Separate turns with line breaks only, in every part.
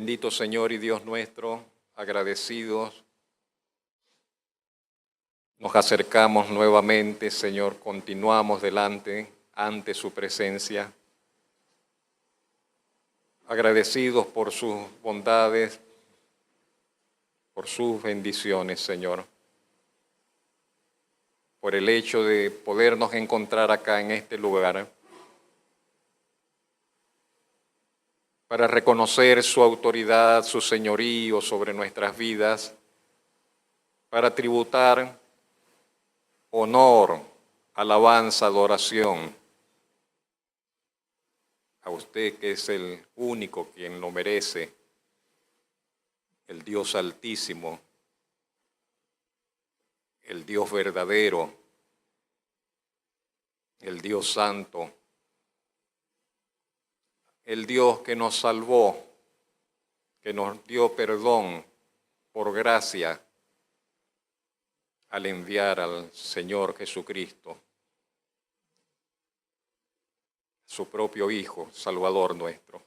Bendito Señor y Dios nuestro, agradecidos, nos acercamos nuevamente, Señor, continuamos ante su presencia, agradecidos por sus bondades, por sus bendiciones, Señor, por el hecho de podernos encontrar acá en este lugar, para reconocer su autoridad, su señorío sobre nuestras vidas, para tributar honor, alabanza, adoración a usted que es el único quien lo merece, el Dios altísimo, el Dios verdadero, el Dios santo, el Dios que nos salvó, que nos dio perdón por gracia al enviar al Señor Jesucristo, su propio Hijo, Salvador nuestro.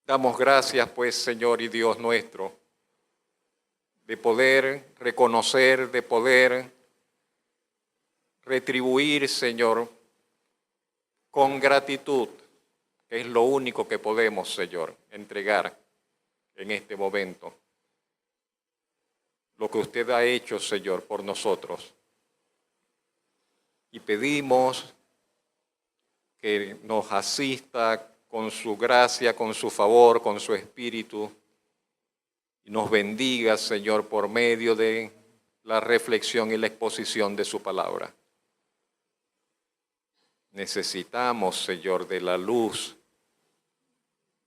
Damos gracias, pues, Señor y Dios nuestro, de poder reconocer, de poder retribuir, Señor, con gratitud, que es lo único que podemos, Señor, entregar en este momento. Lo que usted ha hecho, Señor, por nosotros. Y pedimos que nos asista con su gracia, con su favor, con su espíritu, y nos bendiga, Señor, por medio de la reflexión y la exposición de su palabra. Necesitamos, Señor, de la luz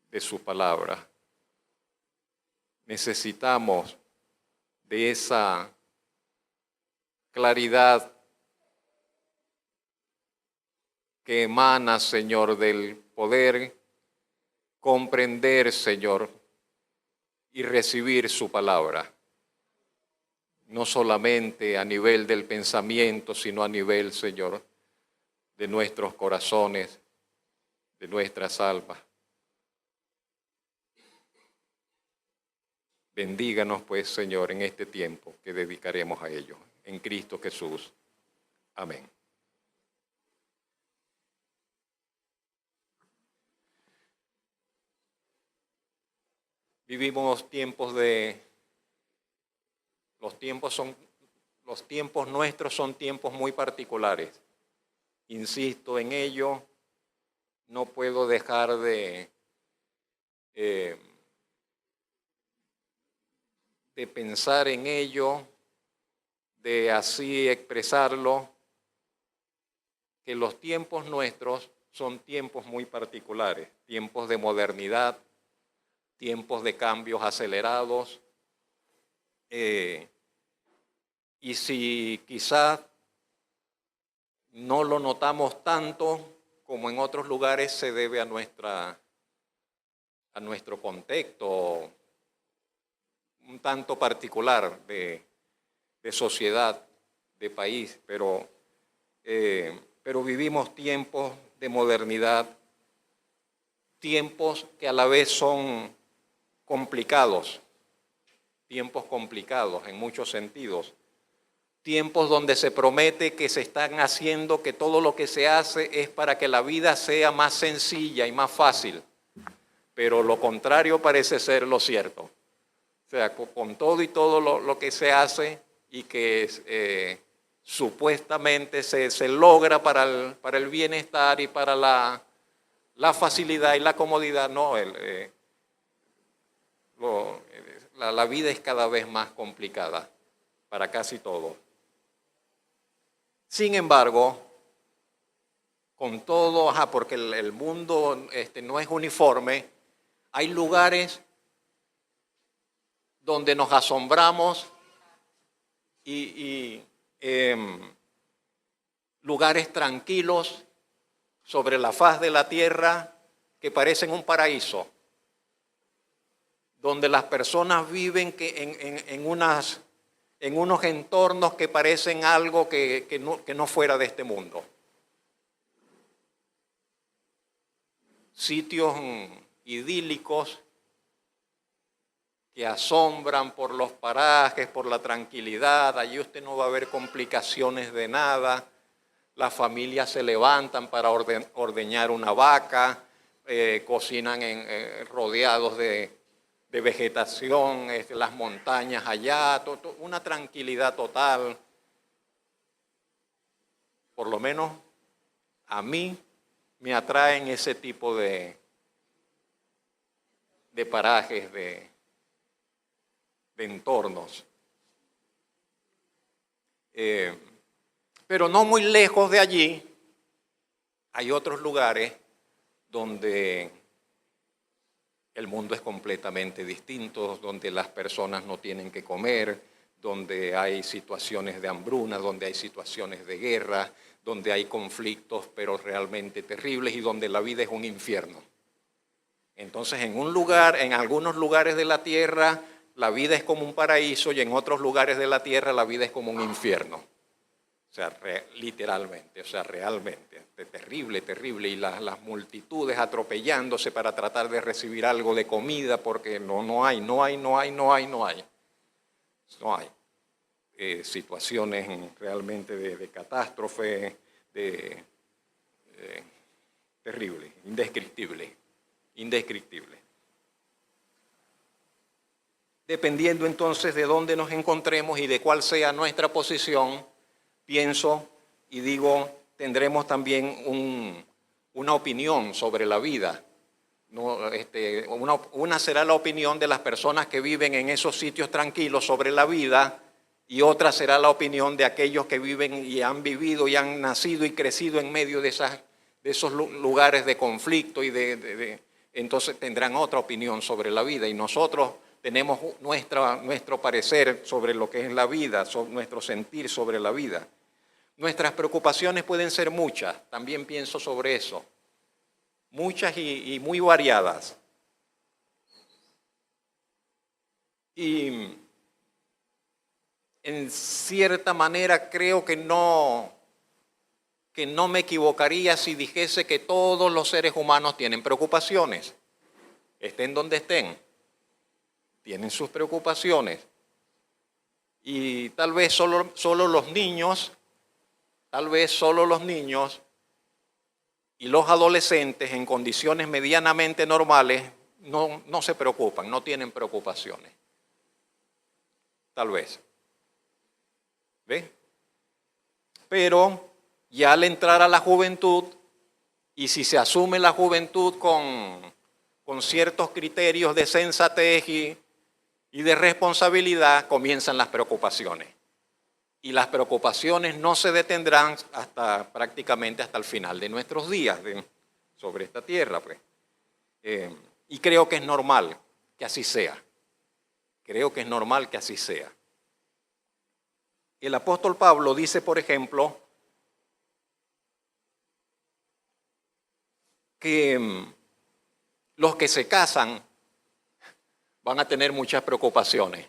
de su palabra. Necesitamos de esa claridad que emana, Señor, del poder comprender, Señor, y recibir su palabra. No solamente a nivel del pensamiento, sino a nivel, Señor, de nuestros corazones, de nuestras almas. Bendíganos, pues, Señor, en este tiempo que dedicaremos a ello. En Cristo Jesús. Amén. Vivimos tiempos los tiempos nuestros son tiempos muy particulares. Insisto en ello, no puedo dejar de pensar en ello, de así expresarlo, que los tiempos nuestros son tiempos muy particulares, tiempos de modernidad, tiempos de cambios acelerados, y si quizás no lo notamos tanto como en otros lugares, se debe a nuestro contexto un tanto particular de sociedad, de país, pero vivimos tiempos de modernidad, tiempos que a la vez son complicados, tiempos complicados en muchos sentidos, tiempos donde se promete que se están haciendo, que todo lo que se hace es para que la vida sea más sencilla y más fácil, pero lo contrario parece ser lo cierto. O sea, con todo y todo lo que se hace y que supuestamente se logra para el bienestar y para la facilidad y la comodidad, no, la vida es cada vez más complicada para casi todo. Sin embargo, con todo, porque el mundo no es uniforme, hay lugares donde nos asombramos y lugares tranquilos sobre la faz de la tierra que parecen un paraíso, donde las personas viven en unos entornos que parecen algo que no fuera de este mundo. Sitios idílicos que asombran por los parajes, por la tranquilidad. Allí usted no va a ver complicaciones de nada. Las familias se levantan para ordeñar una vaca, cocinan rodeados de vegetación, las montañas allá, una tranquilidad total. Por lo menos a mí me atraen ese tipo de parajes, de entornos. Pero no muy lejos de allí hay otros lugares donde el mundo es completamente distinto, donde las personas no tienen que comer, donde hay situaciones de hambruna, donde hay situaciones de guerra, donde hay conflictos pero realmente terribles y donde la vida es un infierno. Entonces en algunos lugares de la tierra la vida es como un paraíso y en otros lugares de la tierra la vida es como un infierno. O sea, literalmente, o sea, realmente, terrible, terrible. Y las multitudes atropellándose para tratar de recibir algo de comida porque no hay. Situaciones realmente de catástrofe, terrible, indescriptible. Dependiendo entonces de dónde nos encontremos y de cuál sea nuestra posición, pienso y digo, tendremos también una opinión sobre la vida. Una será la opinión de las personas que viven en esos sitios tranquilos sobre la vida y otra será la opinión de aquellos que viven y han vivido y han nacido y crecido en medio de esos lugares de conflicto entonces tendrán otra opinión sobre la vida y nosotros tenemos nuestro parecer sobre lo que es la vida, nuestro sentir sobre la vida. Nuestras preocupaciones pueden ser muchas, también pienso sobre eso, muchas y muy variadas. Y en cierta manera creo que no me equivocaría si dijese que todos los seres humanos tienen preocupaciones, estén donde estén. Tienen sus preocupaciones y tal vez solo los niños y los adolescentes en condiciones medianamente normales no se preocupan, no tienen preocupaciones. Tal vez. ¿Ve? Pero ya al entrar a la juventud, y si se asume la juventud con ciertos criterios de sensatez y de responsabilidad, comienzan las preocupaciones. Y las preocupaciones no se detendrán prácticamente hasta el final de nuestros días sobre esta tierra. Pues. Y creo que es normal que así sea. Creo que es normal que así sea. El apóstol Pablo dice, por ejemplo, que los que se casan van a tener muchas preocupaciones.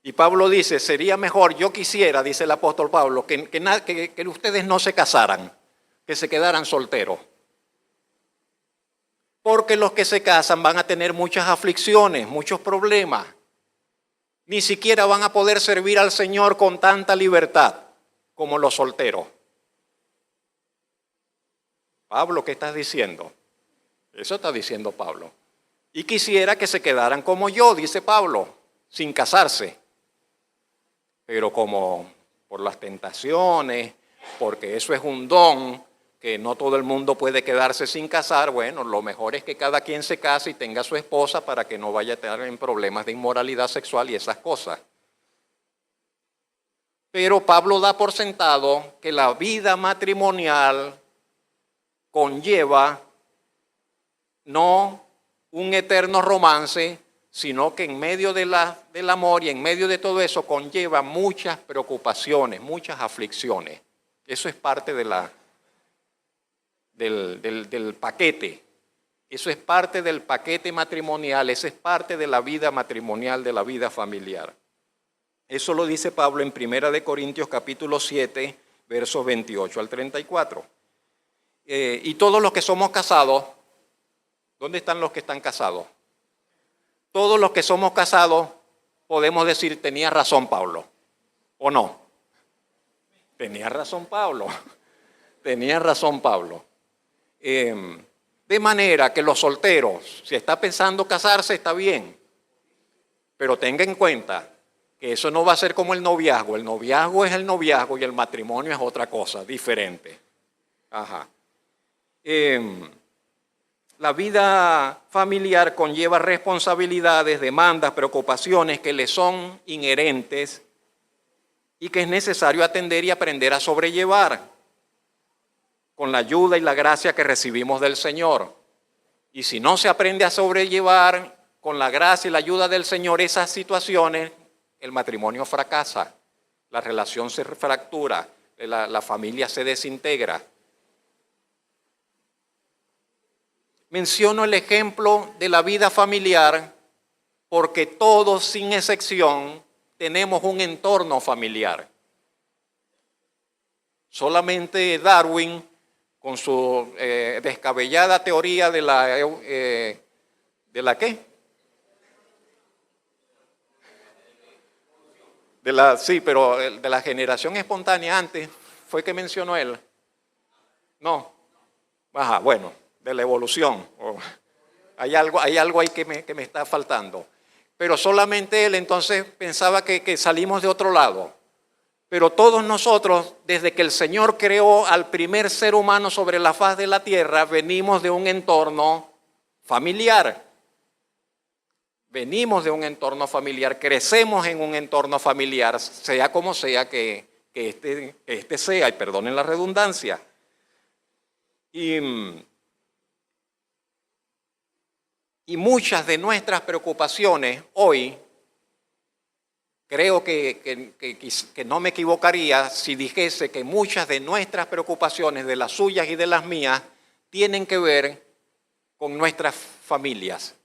Y Pablo dice, sería mejor, yo quisiera, dice el apóstol Pablo, que ustedes no se casaran, que se quedaran solteros. Porque los que se casan van a tener muchas aflicciones, muchos problemas. Ni siquiera van a poder servir al Señor con tanta libertad como los solteros. Pablo, ¿qué estás diciendo? Eso está diciendo Pablo. Y quisiera que se quedaran como yo, dice Pablo, sin casarse. Pero como por las tentaciones, porque eso es un don, que no todo el mundo puede quedarse sin casar, bueno, lo mejor es que cada quien se case y tenga a su esposa para que no vaya a estar en problemas de inmoralidad sexual y esas cosas. Pero Pablo da por sentado que la vida matrimonial conlleva no un eterno romance, sino que en medio del amor y en medio de todo eso conlleva muchas preocupaciones, muchas aflicciones. Eso es parte del paquete. Eso es parte del paquete matrimonial, eso es parte de la vida matrimonial, de la vida familiar. Eso lo dice Pablo en 1 Corintios capítulo 7, versos 28 al 34. Y todos los que somos casados ¿Dónde están los que están casados? Todos los que somos casados podemos decir, tenía razón Pablo, ¿o no? Tenía razón Pablo, tenía razón Pablo. De manera que los solteros, si está pensando casarse, está bien, pero tenga en cuenta que eso no va a ser como el noviazgo es el noviazgo y el matrimonio es otra cosa, diferente. Ajá. La vida familiar conlleva responsabilidades, demandas, preocupaciones que le son inherentes y que es necesario atender y aprender a sobrellevar con la ayuda y la gracia que recibimos del Señor. Y si no se aprende a sobrellevar con la gracia y la ayuda del Señor esas situaciones, el matrimonio fracasa, la relación se fractura, la familia se desintegra. Menciono el ejemplo de la vida familiar porque todos, sin excepción, tenemos un entorno familiar. Solamente Darwin, con su descabellada teoría de la ¿qué? Sí, pero de la generación espontánea antes, ¿fue que mencionó él? No. Ajá, bueno, de la evolución. Hay algo ahí que me está faltando. Pero solamente él entonces pensaba que salimos de otro lado. Pero todos nosotros, desde que el Señor creó al primer ser humano sobre la faz de la tierra, venimos de un entorno familiar. Venimos de un entorno familiar, crecemos en un entorno familiar, sea como sea que este sea, y perdonen la redundancia. Y muchas de nuestras preocupaciones hoy, creo que no me equivocaría si dijese que muchas de nuestras preocupaciones, de las suyas y de las mías, tienen que ver con nuestras familias,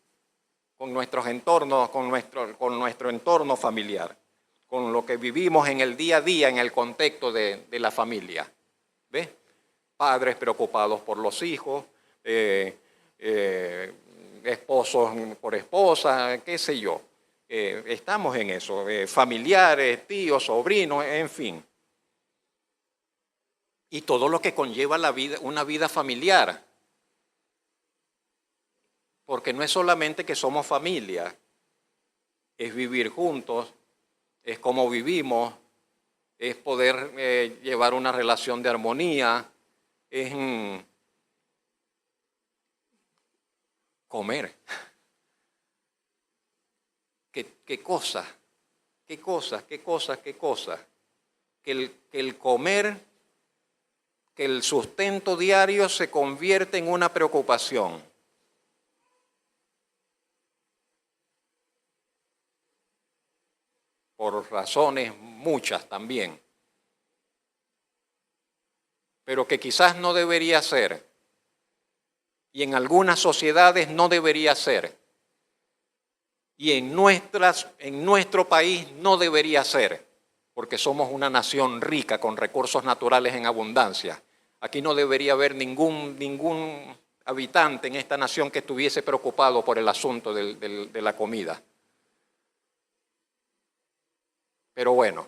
con nuestros entornos, con nuestro entorno familiar, con lo que vivimos en el día a día, en el contexto de la familia. ¿Ves? Padres preocupados por los hijos, esposos por esposas, qué sé yo. Estamos en eso, familiares, tíos, sobrinos, en fin. Y todo lo que conlleva una vida familiar. Porque no es solamente que somos familia, es vivir juntos, es cómo vivimos, es poder llevar una relación de armonía, es comer. ¿Qué cosas? ¿Qué cosas? ¿Qué cosas? ¿Qué cosas? Que el comer, que el sustento diario se convierte en una preocupación. Por razones muchas también. Pero que quizás no debería ser. Y en algunas sociedades no debería ser. Y en nuestro país no debería ser, porque somos una nación rica con recursos naturales en abundancia. Aquí no debería haber ningún habitante en esta nación que estuviese preocupado por el asunto de la comida. Pero bueno,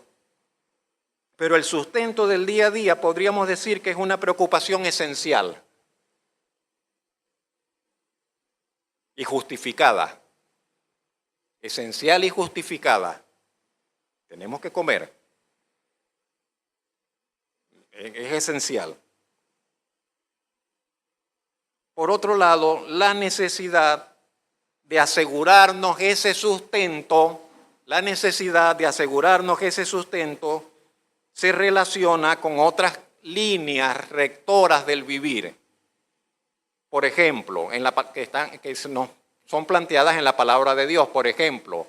pero el sustento del día a día podríamos decir que es una preocupación esencial y justificada. Esencial y justificada. Tenemos que comer. Es esencial. Por otro lado, la necesidad de asegurarnos ese sustento, se relaciona con otras líneas rectoras del vivir. Por ejemplo, son planteadas en la palabra de Dios. Por ejemplo,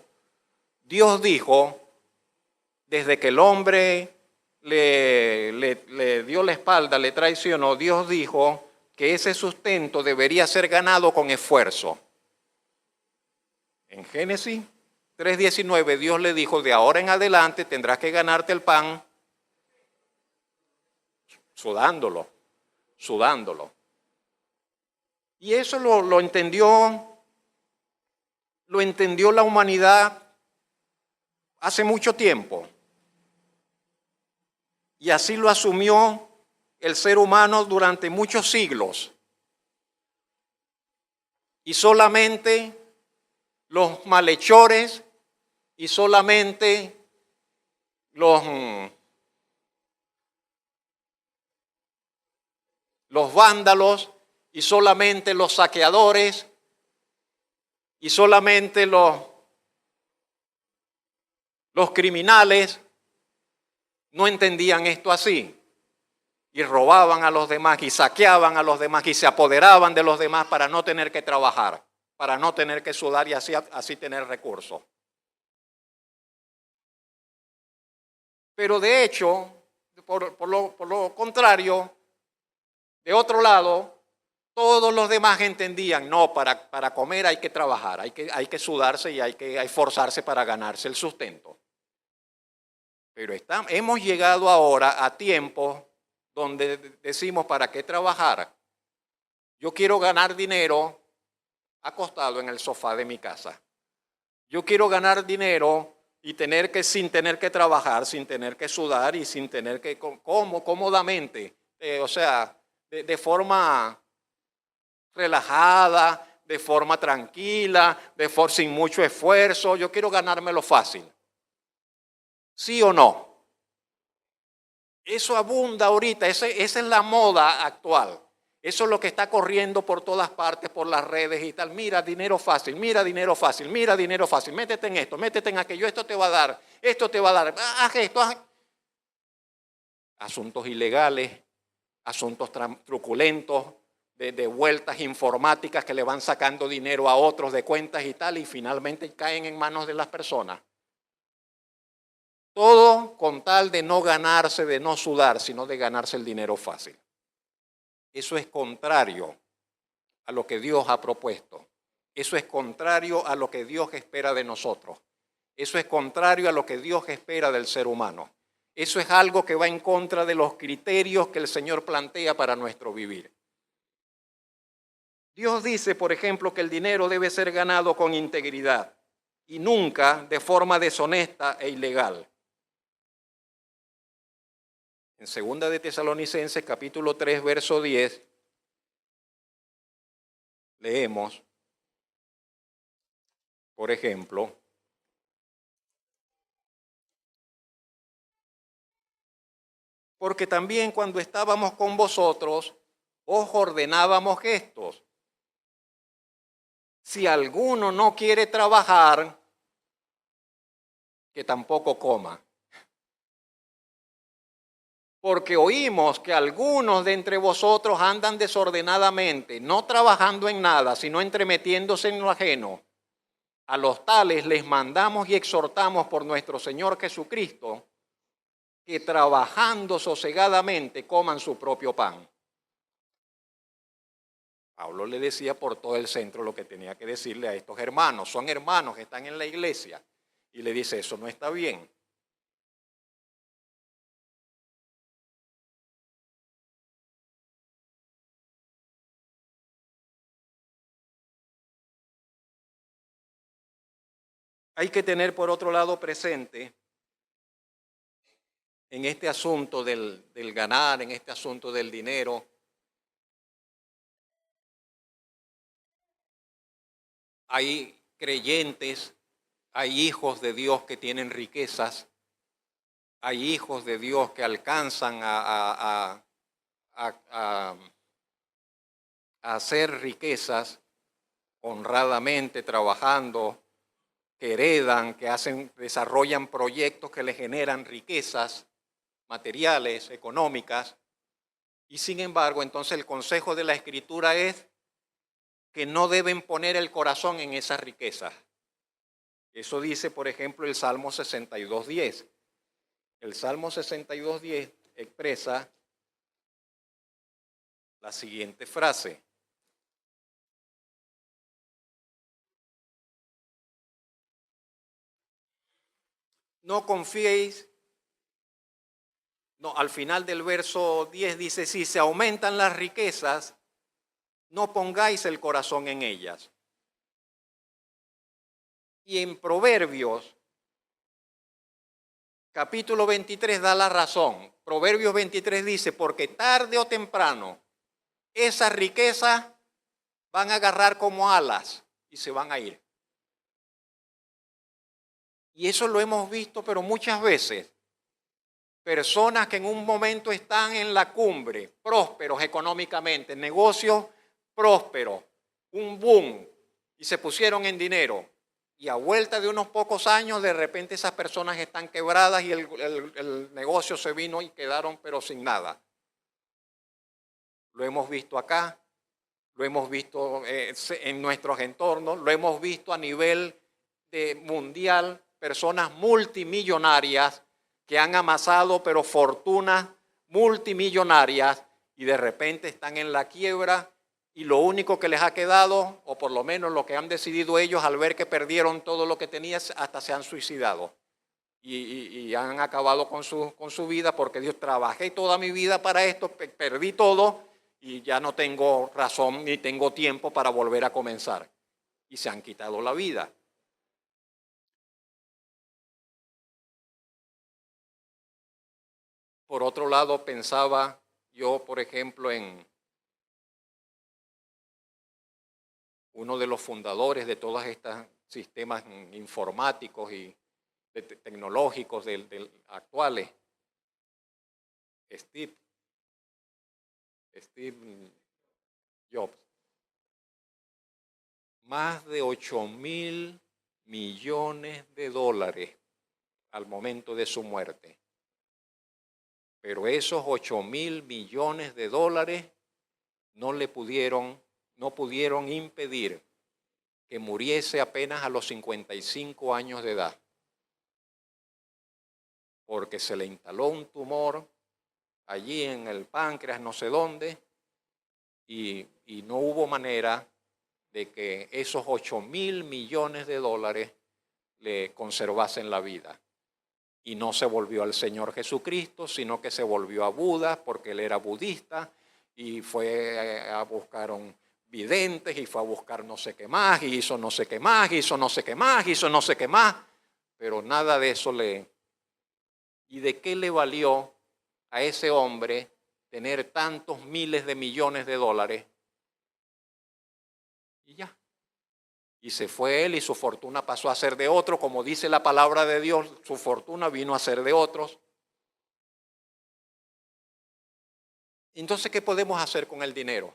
Dios dijo, desde que el hombre le dio la espalda, le traicionó, Dios dijo que ese sustento debería ser ganado con esfuerzo. En Génesis 3:19, Dios le dijo, de ahora en adelante tendrás que ganarte el pan sudándolo. Y eso lo entendió la humanidad hace mucho tiempo. Y así lo asumió el ser humano durante muchos siglos. Y solamente los malhechores y solamente los vándalos y solamente los saqueadores y solamente los criminales no entendían esto así. Y robaban a los demás y saqueaban a los demás y se apoderaban de los demás para no tener que trabajar, para no tener que sudar y así tener recursos. Pero de hecho, por lo contrario, de otro lado, todos los demás entendían, no, para comer hay que trabajar, hay que sudarse y hay que esforzarse para ganarse el sustento. Pero hemos llegado ahora a tiempos donde decimos, ¿para qué trabajar? Yo quiero ganar dinero acostado en el sofá de mi casa. Yo quiero ganar dinero y sin tener que trabajar, sin tener que sudar y sin tener que, cómodamente, de forma relajada, de forma tranquila, sin mucho esfuerzo. Yo quiero ganármelo fácil. ¿Sí o no? Eso abunda ahorita, esa es la moda actual. Eso es lo que está corriendo por todas partes, por las redes y tal. Mira, dinero fácil, mira, dinero fácil, mira, dinero fácil. Métete en esto, métete en aquello, esto te va a dar, esto te va a dar. Haz esto, haz. Asuntos ilegales, asuntos truculentos, de vueltas informáticas que le van sacando dinero a otros de cuentas y tal, y finalmente caen en manos de las personas. Todo con tal de no ganarse, de no sudar, sino de ganarse el dinero fácil. Eso es contrario a lo que Dios ha propuesto. Eso es contrario a lo que Dios espera de nosotros. Eso es contrario a lo que Dios espera del ser humano. Eso es algo que va en contra de los criterios que el Señor plantea para nuestro vivir. Dios dice, por ejemplo, que el dinero debe ser ganado con integridad y nunca de forma deshonesta e ilegal. En 2 de Tesalonicenses, capítulo 3, verso 10, leemos, por ejemplo, porque también cuando estábamos con vosotros, os ordenábamos estos. Si alguno no quiere trabajar, que tampoco coma. Porque oímos que algunos de entre vosotros andan desordenadamente, no trabajando en nada, sino entremetiéndose en lo ajeno. A los tales les mandamos y exhortamos por nuestro Señor Jesucristo que trabajando sosegadamente coman su propio pan. Pablo le decía por todo el centro lo que tenía que decirle a estos hermanos. Son hermanos que están en la iglesia. Y le dice, eso no está bien. Hay que tener por otro lado presente en este asunto del ganar, en este asunto del dinero, hay creyentes, hay hijos de Dios que tienen riquezas, hay hijos de Dios que alcanzan a hacer riquezas honradamente, trabajando, que heredan, que desarrollan proyectos que les generan riquezas materiales, económicas, y sin embargo, entonces el consejo de la Escritura es que no deben poner el corazón en esas riquezas. Eso dice, por ejemplo, el Salmo 62:10. El Salmo 62:10 expresa la siguiente frase. No confiéis. No, al final del verso 10 dice, si se aumentan las riquezas, no pongáis el corazón en ellas. Y en Proverbios, capítulo 23 da la razón. Proverbios 23 dice, porque tarde o temprano esas riquezas van a agarrar como alas y se van a ir. Y eso lo hemos visto, pero muchas veces. Personas que en un momento están en la cumbre, prósperos económicamente, negocios prósperos, un boom, y se pusieron en dinero. Y a vuelta de unos pocos años, de repente esas personas están quebradas y el negocio se vino y quedaron pero sin nada. Lo hemos visto acá, lo hemos visto en nuestros entornos, lo hemos visto a nivel mundial, personas multimillonarias que han amasado pero fortunas multimillonarias y de repente están en la quiebra y lo único que les ha quedado, o por lo menos lo que han decidido ellos al ver que perdieron todo lo que tenían, hasta se han suicidado y han acabado con su vida porque Dios, trabajé toda mi vida para esto, perdí todo y ya no tengo razón ni tengo tiempo para volver a comenzar. Y se han quitado la vida. Por otro lado, pensaba yo, por ejemplo, en uno de los fundadores de todos estos sistemas informáticos y tecnológicos actuales, Steve Jobs. Más de 8.000 millones de dólares al momento de su muerte. Pero esos 8.000 millones de dólares no pudieron impedir que muriese apenas a los 55 años de edad, porque se le instaló un tumor allí en el páncreas, no sé dónde, y no hubo manera de que esos 8.000 millones de dólares le conservasen la vida. Y no se volvió al Señor Jesucristo, sino que se volvió a Buda, porque él era budista, y fue a buscar un videntes, y fue a buscar no sé qué más, y hizo no sé qué más, hizo no sé qué más, hizo no sé qué más, pero nada de eso ¿Y de qué le valió a ese hombre tener tantos miles de millones de dólares? Y ya. Y se fue él y su fortuna pasó a ser de otro, como dice la palabra de Dios, su fortuna vino a ser de otros. Entonces, ¿qué podemos hacer con el dinero?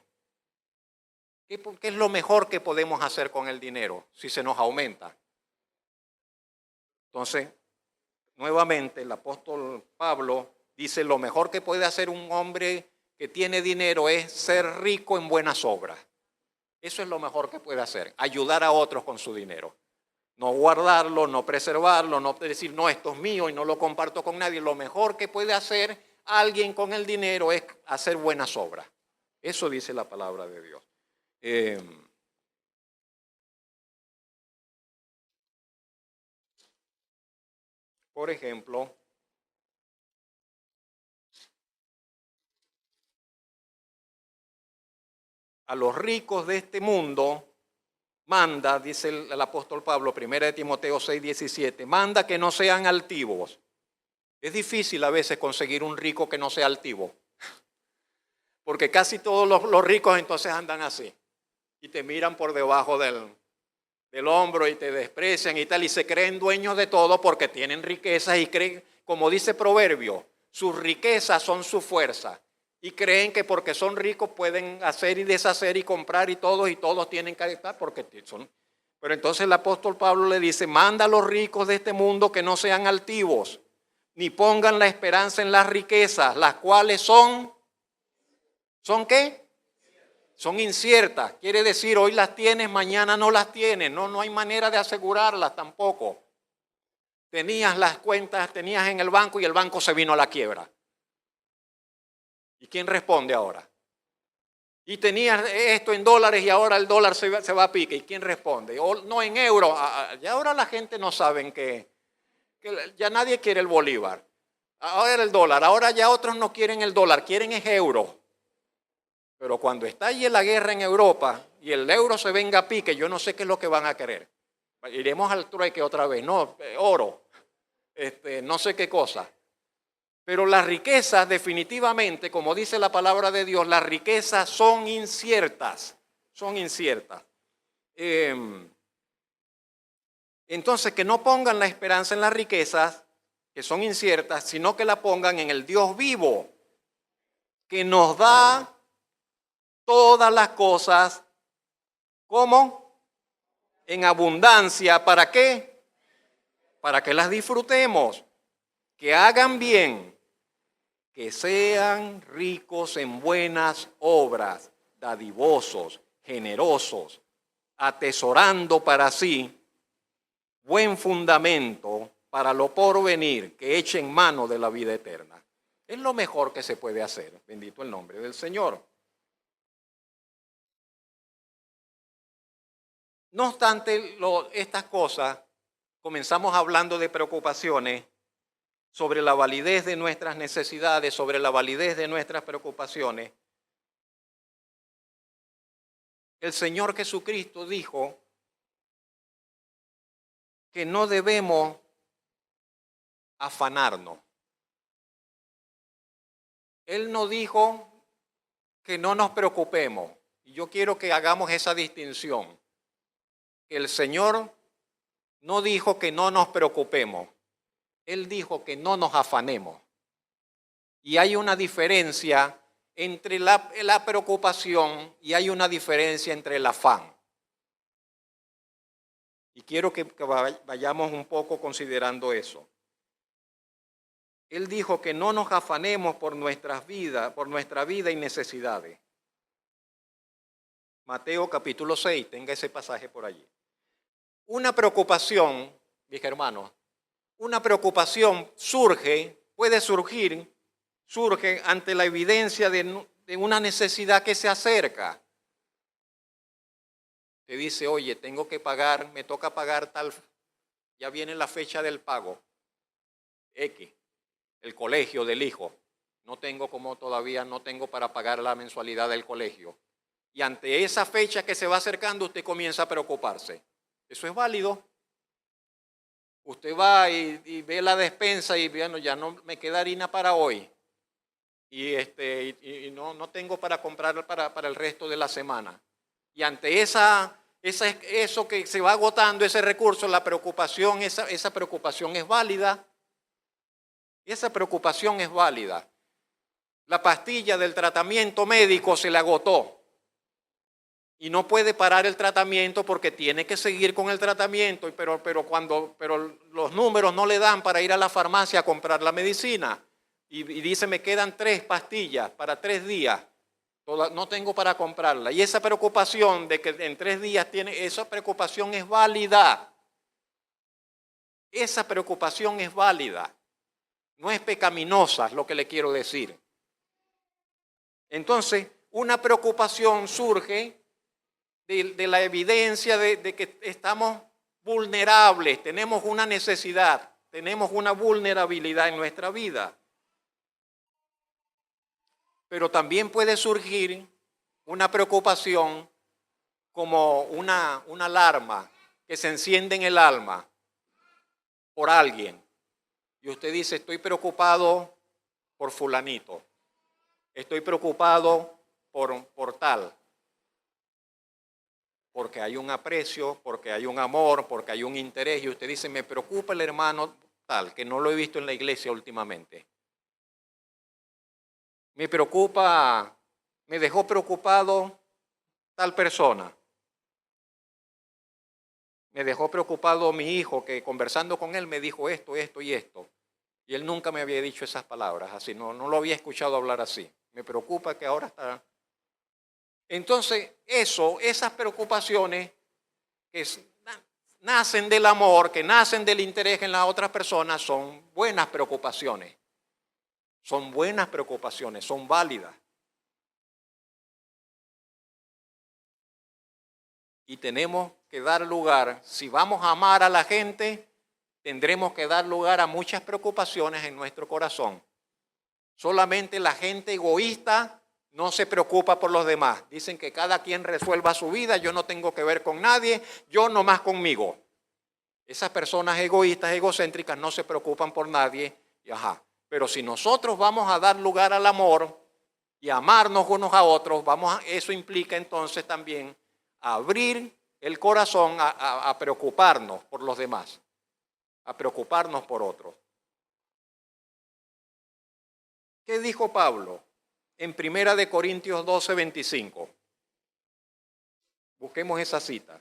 ¿Qué es lo mejor que podemos hacer con el dinero si se nos aumenta? Entonces, nuevamente el apóstol Pablo dice, lo mejor que puede hacer un hombre que tiene dinero es ser rico en buenas obras. Eso es lo mejor que puede hacer, ayudar a otros con su dinero. No guardarlo, no preservarlo, no decir, no, esto es mío y no lo comparto con nadie. Lo mejor que puede hacer alguien con el dinero es hacer buenas obras. Eso dice la palabra de Dios. Por ejemplo, a los ricos de este mundo manda, dice el apóstol Pablo, 1 Timoteo 6:17, manda que no sean altivos. Es difícil a veces conseguir un rico que no sea altivo, porque casi todos los ricos entonces andan así y te miran por debajo del hombro y te desprecian y tal, y se creen dueños de todo porque tienen riquezas y creen, como dice Proverbio, sus riquezas son su fuerza. Y creen que porque son ricos pueden hacer y deshacer y comprar y todos tienen que estar porque son. Pero entonces el apóstol Pablo le dice, manda a los ricos de este mundo que no sean altivos, ni pongan la esperanza en las riquezas, las cuales ¿son qué? Son inciertas. Quiere decir, hoy las tienes, mañana no las tienes. No hay manera de asegurarlas tampoco. Tenías las cuentas, tenías en el banco y el banco se vino a la quiebra. ¿Y quién responde ahora? Y tenías esto en dólares y ahora el dólar se va a pique. ¿Y quién responde? O, no, en euros. Ya ahora la gente no sabe que ya nadie quiere el bolívar. Ahora el dólar. Ahora ya otros no quieren el dólar, quieren es euro. Pero cuando estalle la guerra en Europa y el euro se venga a pique, yo no sé qué es lo que van a querer. Iremos al trueque otra vez, no, oro, no sé qué cosa. Pero las riquezas definitivamente, como dice la palabra de Dios, las riquezas son inciertas, son inciertas. Entonces, que no pongan la esperanza en las riquezas, que son inciertas, sino que la pongan en el Dios vivo, que nos da todas las cosas, ¿cómo? En abundancia. ¿Para qué? Para que las disfrutemos, que hagan bien, que sean ricos en buenas obras, dadivosos, generosos, atesorando para sí buen fundamento para lo porvenir, que echen mano de la vida eterna. Es lo mejor que se puede hacer. Bendito el nombre del Señor. No obstante estas cosas, comenzamos hablando de preocupaciones sobre la validez de nuestras necesidades, sobre la validez de nuestras preocupaciones. El Señor Jesucristo dijo que no debemos afanarnos. Él no dijo que no nos preocupemos. Y yo quiero que hagamos esa distinción. El Señor no dijo que no nos preocupemos. Él dijo que no nos afanemos. Y hay una diferencia entre la preocupación y hay una diferencia entre el afán. Y quiero que vayamos un poco considerando eso. Él dijo que no nos afanemos por nuestras vidas, por nuestra vida y necesidades. Mateo capítulo 6, tenga ese pasaje por allí. Una preocupación, dije hermanos, una preocupación surge ante la evidencia de una necesidad que se acerca. Te dice, oye, tengo que pagar, me toca pagar tal, ya viene la fecha del pago, X, el colegio del hijo. No tengo para pagar la mensualidad del colegio. Y ante esa fecha que se va acercando, usted comienza a preocuparse. Eso es válido. Usted va y ve la despensa y bueno, ya no me queda harina para hoy. Y no tengo para comprar para el resto de la semana. Y ante eso que se va agotando, ese recurso, la preocupación, esa preocupación es válida. Esa preocupación es válida. La pastilla del tratamiento médico se le agotó. Y no puede parar el tratamiento porque tiene que seguir con el tratamiento, pero los números no le dan para ir a la farmacia a comprar la medicina. Y dice, me quedan 3 pastillas para 3 días. No tengo para comprarla. Y esa preocupación de que en 3 días esa preocupación es válida. Esa preocupación es válida. No es pecaminosa, es lo que le quiero decir. Entonces, una preocupación surge de la evidencia de que estamos vulnerables, tenemos una necesidad, tenemos una vulnerabilidad en nuestra vida. Pero también puede surgir una preocupación como una alarma que se enciende en el alma por alguien. Y usted dice, estoy preocupado por fulanito, estoy preocupado por tal. Porque hay un aprecio, porque hay un amor, porque hay un interés. Y usted dice, me preocupa el hermano tal, que no lo he visto en la iglesia últimamente. Me preocupa, me dejó preocupado tal persona. Me dejó preocupado mi hijo, que conversando con él me dijo esto, esto y esto. Y él nunca me había dicho esas palabras así, no lo había escuchado hablar así. Me preocupa que ahora está... Entonces, esas preocupaciones que nacen del amor, que nacen del interés en las otras personas, son buenas preocupaciones. Son buenas preocupaciones, son válidas. Y tenemos que dar lugar, si vamos a amar a la gente, tendremos que dar lugar a muchas preocupaciones en nuestro corazón. Solamente la gente egoísta No se preocupa por los demás. Dicen que cada quien resuelva su vida, yo no tengo que ver con nadie, yo nomás conmigo. Esas personas egoístas, egocéntricas, no se preocupan por nadie. Pero si nosotros vamos a dar lugar al amor y amarnos unos a otros, eso implica entonces también abrir el corazón a preocuparnos por los demás, a preocuparnos por otros. ¿Qué dijo Pablo en 1 Corintios 12:25? Busquemos esa cita.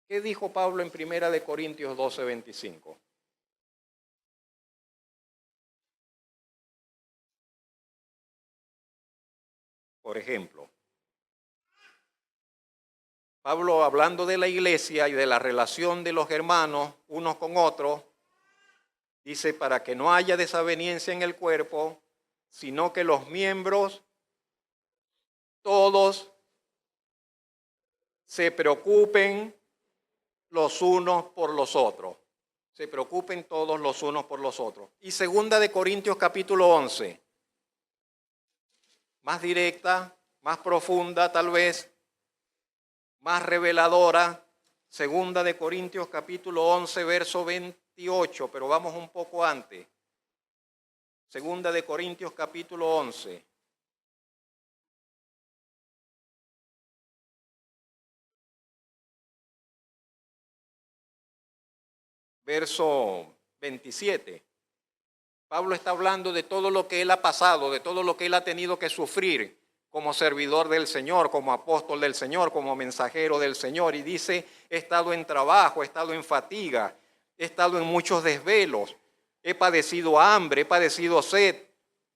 ¿Qué dijo Pablo en 1 Corintios 12:25? Por ejemplo, Pablo, hablando de la iglesia y de la relación de los hermanos unos con otros, dice, para que no haya desaveniencia en el cuerpo, sino que los miembros todos se preocupen los unos por los otros. Se preocupen todos los unos por los otros. Y 2 Corintios capítulo 11, más directa, más profunda tal vez, más reveladora. 2 Corintios capítulo 11, verso 28, pero vamos un poco antes. 2 Corintios capítulo 11. Verso 27. Pablo está hablando de todo lo que él ha pasado, de todo lo que él ha tenido que sufrir como servidor del Señor, como apóstol del Señor, como mensajero del Señor. Y dice, he estado en trabajo, he estado en fatiga, he estado en muchos desvelos, he padecido hambre, he padecido sed,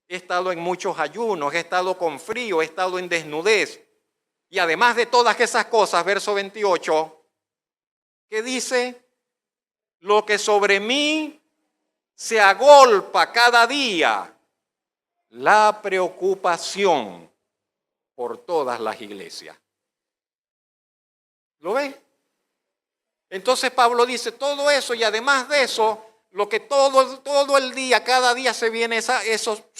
he estado en muchos ayunos, he estado con frío, he estado en desnudez. Y además de todas esas cosas, verso 28, ¿qué dice? Lo que sobre mí se agolpa cada día, la preocupación por todas las iglesias. ¿Lo ven? Entonces Pablo dice todo eso y además de eso, lo que todo el día, cada día se viene, eso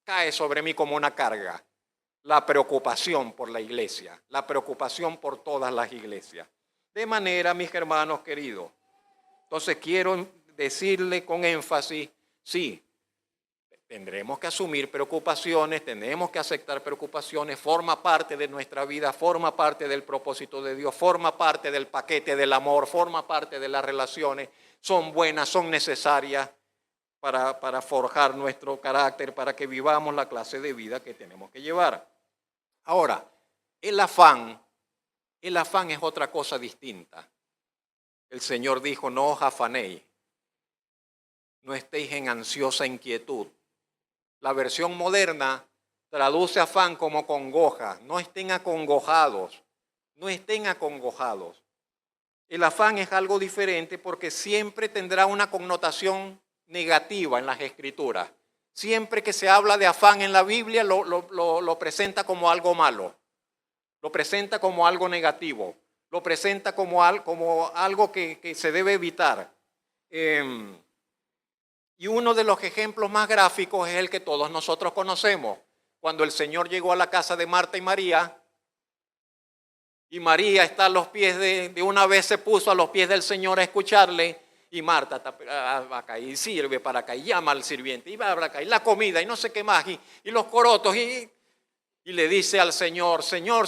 cae sobre mí como una carga. La preocupación por la iglesia, la preocupación por todas las iglesias. De manera, mis hermanos queridos, entonces quiero decirle con énfasis, sí, tendremos que asumir preocupaciones, tenemos que aceptar preocupaciones, forma parte de nuestra vida, forma parte del propósito de Dios, forma parte del paquete del amor, forma parte de las relaciones, son buenas, son necesarias para forjar nuestro carácter, para que vivamos la clase de vida que tenemos que llevar. Ahora, el afán es otra cosa distinta. El Señor dijo, no os afanéis, no estéis en ansiosa inquietud. La versión moderna traduce afán como congoja. No estén acongojados, no estén acongojados. El afán es algo diferente porque siempre tendrá una connotación negativa en las Escrituras. Siempre que se habla de afán en la Biblia lo presenta como algo malo, lo presenta como algo negativo, lo presenta como algo que se debe evitar. Y uno de los ejemplos más gráficos es el que todos nosotros conocemos. Cuando el Señor llegó a la casa de Marta y María está a los pies de una vez se puso a los pies del Señor a escucharle, y Marta va acá y sirve para acá y llama al sirviente y va para acá y la comida y no sé qué más y los corotos y le dice al Señor, Señor,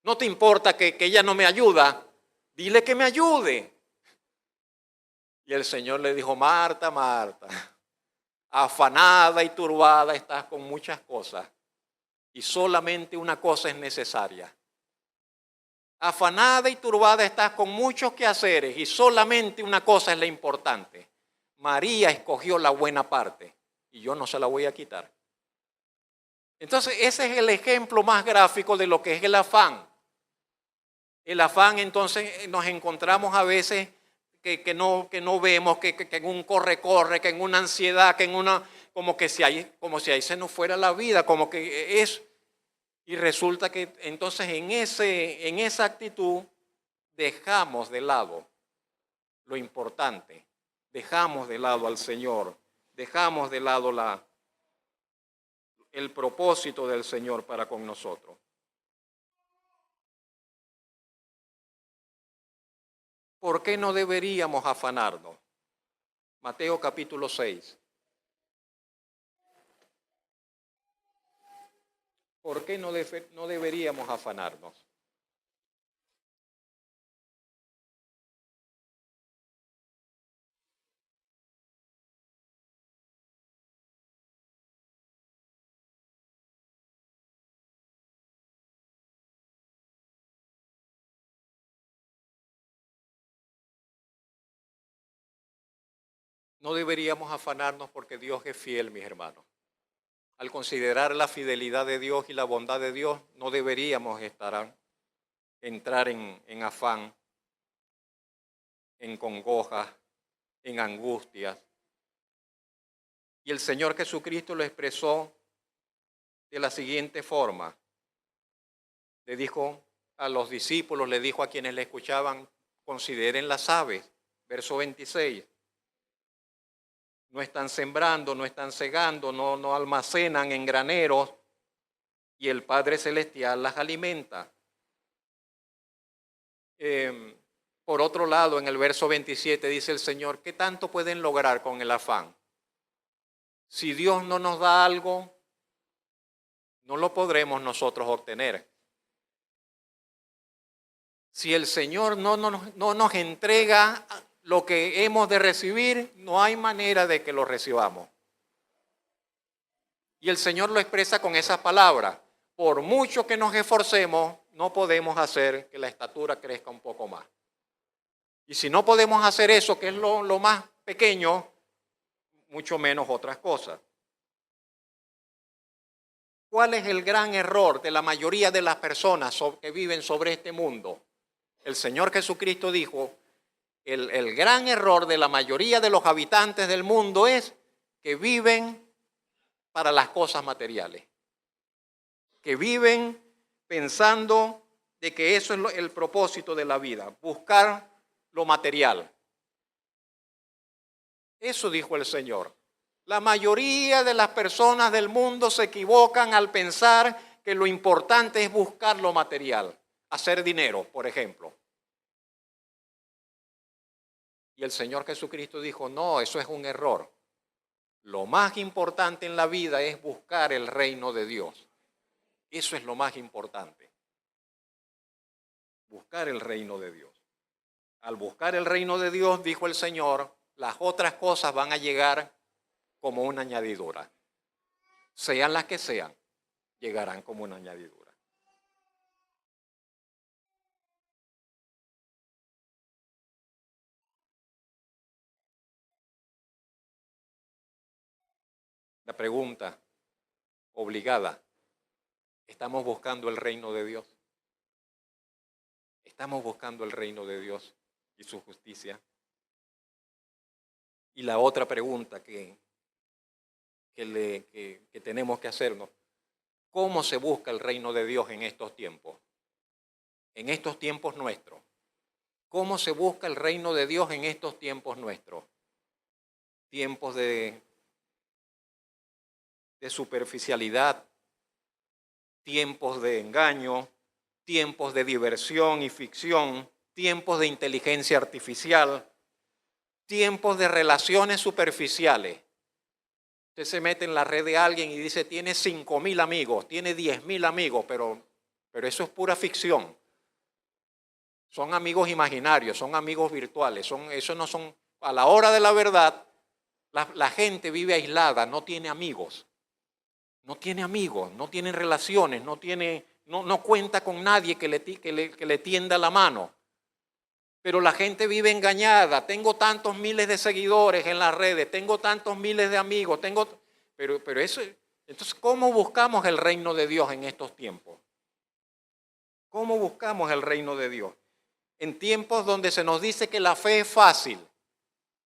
no te importa que ella no me ayuda, dile que me ayude. Y el Señor le dijo, Marta, Marta, afanada y turbada estás con muchas cosas y solamente una cosa es necesaria. Afanada y turbada estás con muchos quehaceres y solamente una cosa es la importante. María escogió la buena parte y yo no se la voy a quitar. Entonces ese es el ejemplo más gráfico de lo que es el afán. El afán, entonces nos encontramos a veces que no vemos, que en un corre, que en una ansiedad, que en una, como si ahí se nos fuera la vida, como que es. Y resulta que entonces en esa actitud dejamos de lado lo importante, dejamos de lado al Señor, dejamos de lado el propósito del Señor para con nosotros. ¿Por qué no deberíamos afanarnos? Mateo capítulo 6. ¿Por qué no deberíamos afanarnos? No deberíamos afanarnos porque Dios es fiel, mis hermanos. Al considerar la fidelidad de Dios y la bondad de Dios, no deberíamos entrar en afán, en congojas, en angustias. Y el Señor Jesucristo lo expresó de la siguiente forma. Le dijo a los discípulos, le dijo a quienes le escuchaban, consideren las aves. Verso 26. No están sembrando, no están segando, no almacenan en graneros y el Padre Celestial las alimenta. Por otro lado, en el verso 27 dice el Señor, ¿qué tanto pueden lograr con el afán? Si Dios no nos da algo, no lo podremos nosotros obtener. Si el Señor no nos entrega lo que hemos de recibir, no hay manera de que lo recibamos. Y el Señor lo expresa con esas palabras. Por mucho que nos esforcemos, no podemos hacer que la estatura crezca un poco más. Y si no podemos hacer eso, que es lo más pequeño, mucho menos otras cosas. ¿Cuál es el gran error de la mayoría de las personas que viven sobre este mundo? El Señor Jesucristo dijo, el gran error de la mayoría de los habitantes del mundo es que viven para las cosas materiales, que viven pensando de que eso es el propósito de la vida, buscar lo material. Eso dijo el Señor. La mayoría de las personas del mundo se equivocan al pensar que lo importante es buscar lo material, hacer dinero, por ejemplo. Y el Señor Jesucristo dijo, no, eso es un error. Lo más importante en la vida es buscar el reino de Dios. Eso es lo más importante. Buscar el reino de Dios. Al buscar el reino de Dios, dijo el Señor, las otras cosas van a llegar como una añadidura. Sean las que sean, llegarán como una añadidura. La pregunta obligada, ¿estamos buscando el reino de Dios? ¿Estamos buscando el reino de Dios y su justicia? Y la otra pregunta que tenemos que hacernos, ¿cómo se busca el reino de Dios en estos tiempos? En estos tiempos nuestros. ¿Cómo se busca el reino de Dios en estos tiempos nuestros? Tiempos de superficialidad, tiempos de engaño, tiempos de diversión y ficción, tiempos de inteligencia artificial, tiempos de relaciones superficiales. Usted se mete en la red de alguien y dice, tiene 5,000 amigos, tiene 10,000 amigos, pero eso es pura ficción. Son amigos imaginarios, son amigos virtuales, eso no son, a la hora de la verdad, la gente vive aislada, no tiene amigos. No tiene amigos, no tiene relaciones, no cuenta con nadie que le tienda la mano. Pero la gente vive engañada. Tengo tantos miles de seguidores en las redes, tengo tantos miles de amigos, pero eso. Entonces, ¿cómo buscamos el reino de Dios en estos tiempos? ¿Cómo buscamos el reino de Dios? En tiempos donde se nos dice que la fe es fácil,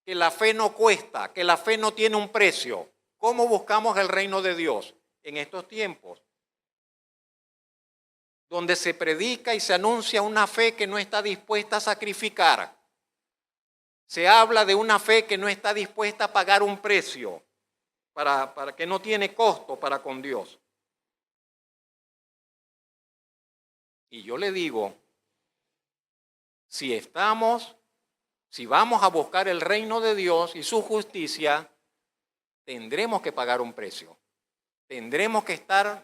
que la fe no cuesta, que la fe no tiene un precio. ¿Cómo buscamos el reino de Dios en estos tiempos? Donde se predica y se anuncia una fe que no está dispuesta a sacrificar. Se habla de una fe que no está dispuesta a pagar un precio. para que no tiene costo para con Dios. Y yo le digo, si vamos a buscar el reino de Dios y su justicia, tendremos que pagar un precio. Tendremos que estar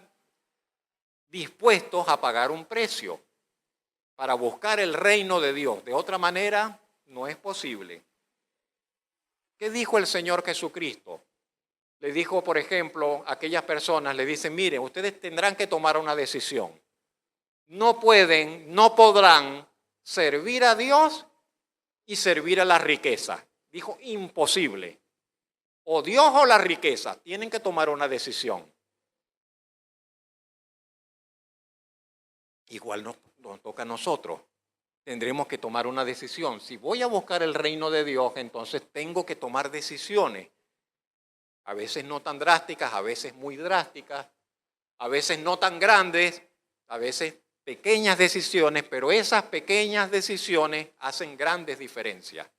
dispuestos a pagar un precio para buscar el reino de Dios. De otra manera, no es posible. ¿Qué dijo el Señor Jesucristo? Le dijo, por ejemplo, a aquellas personas, le dicen, miren, ustedes tendrán que tomar una decisión. No podrán servir a Dios y servir a la riqueza. Dijo, imposible. O Dios o la riqueza. Tienen que tomar una decisión. Igual nos toca a nosotros. Tendremos que tomar una decisión. Si voy a buscar el reino de Dios, entonces tengo que tomar decisiones. A veces no tan drásticas, a veces muy drásticas, a veces no tan grandes, a veces pequeñas decisiones, pero esas pequeñas decisiones hacen grandes diferencias.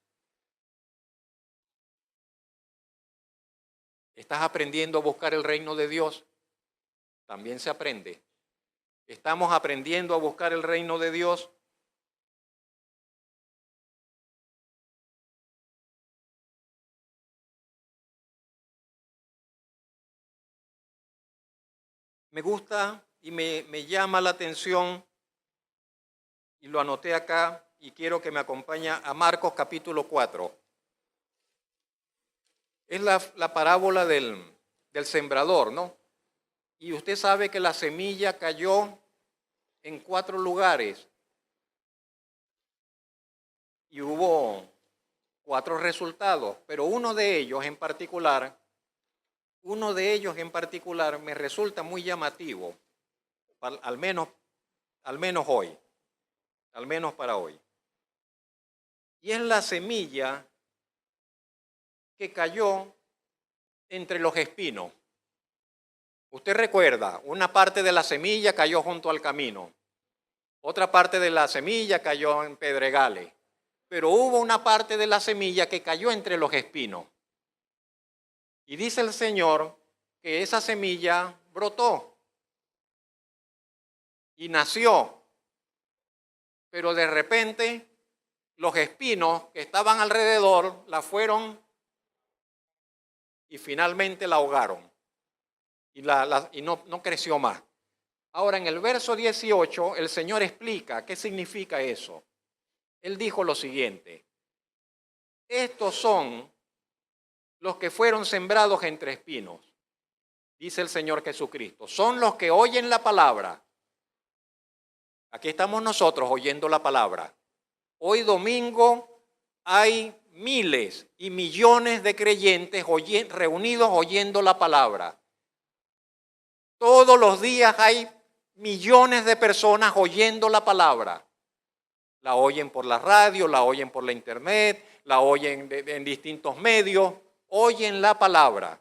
¿Estás aprendiendo a buscar el reino de Dios? También se aprende. ¿Estamos aprendiendo a buscar el reino de Dios? Me gusta y me llama la atención, y lo anoté acá, y quiero que me acompañe a Marcos capítulo 4. Es la parábola del sembrador, ¿no? Y usted sabe que la semilla cayó en 4 lugares y hubo 4 resultados, pero uno de ellos en particular me resulta muy llamativo, al menos hoy, al menos para hoy. Y es la semilla que cayó entre los espinos. Usted recuerda, una parte de la semilla cayó junto al camino, otra parte de la semilla cayó en pedregales, pero hubo una parte de la semilla que cayó entre los espinos. Y dice el Señor que esa semilla brotó y nació, pero de repente los espinos que estaban alrededor la fueron y finalmente la ahogaron y no creció más. Ahora, en el verso 18, el Señor explica qué significa eso. Él dijo lo siguiente: estos son los que fueron sembrados entre espinos, dice el Señor Jesucristo. Son los que oyen la palabra. Aquí estamos nosotros oyendo la palabra. Hoy domingo hay miles y millones de creyentes reunidos oyendo la palabra. Todos los días hay millones de personas oyendo la palabra. La oyen por la radio, la oyen por la internet, la oyen en distintos medios, oyen la palabra.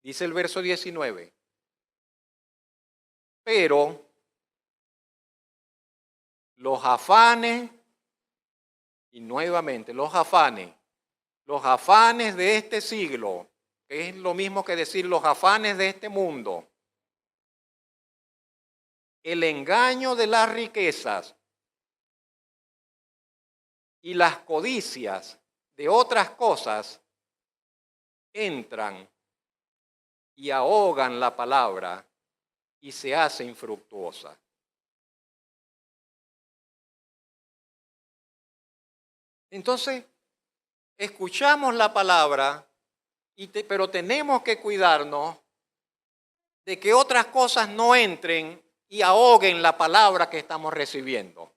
Dice el verso 19. Pero los afanes, y nuevamente los afanes de este siglo, que es lo mismo que decir los afanes de este mundo, el engaño de las riquezas y las codicias de otras cosas entran y ahogan la palabra y se hace infructuosa. Entonces, escuchamos la palabra, pero tenemos que cuidarnos de que otras cosas no entren y ahoguen la palabra que estamos recibiendo.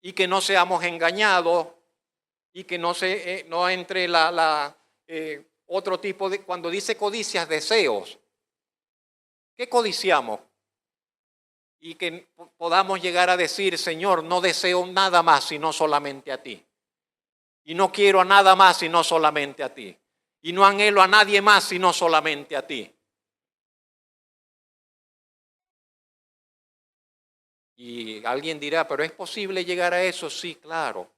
Y que no seamos engañados y que no entre otro tipo de, cuando dice codicias, deseos. ¿Qué codiciamos? Y que podamos llegar a decir, Señor, no deseo nada más sino solamente a ti. Y no quiero a nada más sino solamente a ti. Y no anhelo a nadie más sino solamente a ti. Y alguien dirá, ¿pero es posible llegar a eso? Sí, claro.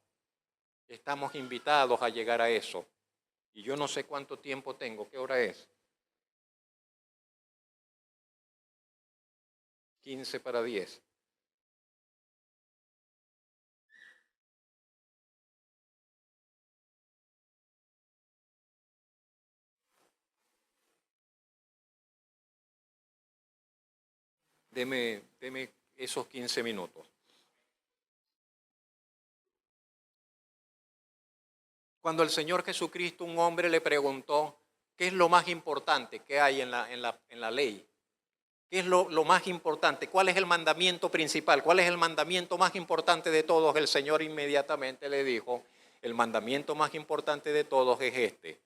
Estamos invitados a llegar a eso. Y yo no sé cuánto tiempo tengo. ¿Qué hora es? 9:45. Deme esos 15 minutos. Cuando el Señor Jesucristo, un hombre le preguntó, ¿qué es lo más importante que hay en la ley? ¿Qué es lo más importante? ¿Cuál es el mandamiento principal? ¿Cuál es el mandamiento más importante de todos? El Señor inmediatamente le dijo, el mandamiento más importante de todos es este.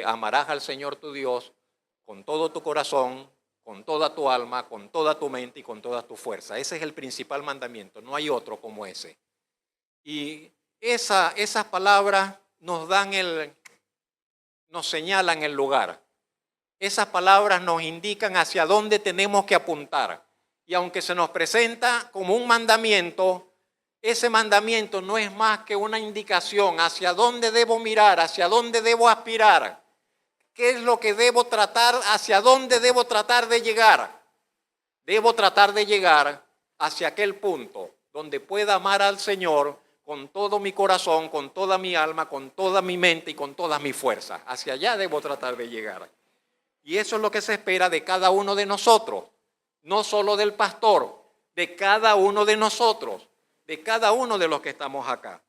Amarás al Señor tu Dios con todo tu corazón, con toda tu alma, con toda tu mente y con toda tu fuerza. Ese es el principal mandamiento, no hay otro como ese. Y esas palabras nos señalan el lugar. Esas palabras nos indican hacia dónde tenemos que apuntar. Y aunque se nos presenta como un mandamiento, ese mandamiento no es más que una indicación hacia dónde debo mirar, hacia dónde debo aspirar, qué es lo que debo tratar, hacia dónde debo tratar de llegar. Debo tratar de llegar hacia aquel punto donde pueda amar al Señor con todo mi corazón, con toda mi alma, con toda mi mente y con todas mis fuerzas. Hacia allá debo tratar de llegar. Y eso es lo que se espera de cada uno de nosotros, no solo del pastor, de cada uno de nosotros, de cada uno de los que estamos acá.